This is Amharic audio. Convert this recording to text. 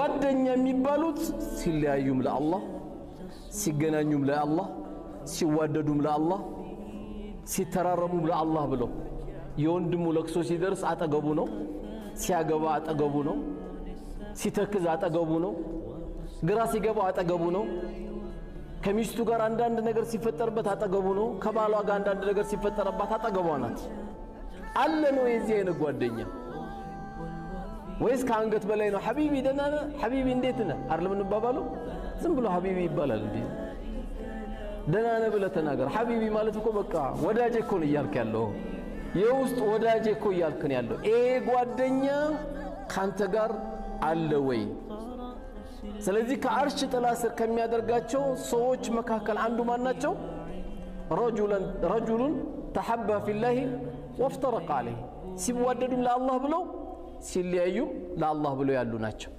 ጓደኛ የሚባሉት ሲለያዩም ለአላህ ሲገናኙም ለአላህ ሲዋደዱም ለአላህ ሲተራረሙም ለአላህ ብለው የወንድሙ ለቅሶ ሲደርስ አጠገቡ ነው ሲያገባ አጠገቡ ነው ሲተክዝ አጠገቡ ነው ግራ ሲገባ አጠገቡ ነው ከሚስቱ ጋር አንዳንድ ነገር ሲፈጠርበት አጠገቡ ነው ከባሏ ጋር አንዳንድ ነገር ሲፈጠርባት አጠገቧ ናት አለ ነው የዚህ አይነት ጓደኛ ወይስ ከአንገት በላይ ነው ሐቢቢ ደህና ነህ ሐቢቢ እንዴት ነህ አይደለም እንባባለው ዝም ብሎ ሐቢቢ ይባላል እንዴ ደህና ነህ ብለህ ተናገር ሐቢቢ ማለት እኮ በቃ ወዳጄ እኮ ነው እያልክ ያለው የውስጥ ወዳጄ እኮ እያልክ ነው ያለው ጓደኛ ካንተ ጋር አለ ወይ ስለዚህ ከአርሽ ጥላ ስር ከሚያደርጋቸው ሰዎች መካከል አንዱ ማን ናቸው ረጁሉን ተሐባ ፊላሂ ወፍተረቀ ዐለይሂ ሲዋደዱም ለአላህ ብለው ሲለያዩም ለአላህ ብለው ያሉ ናቸው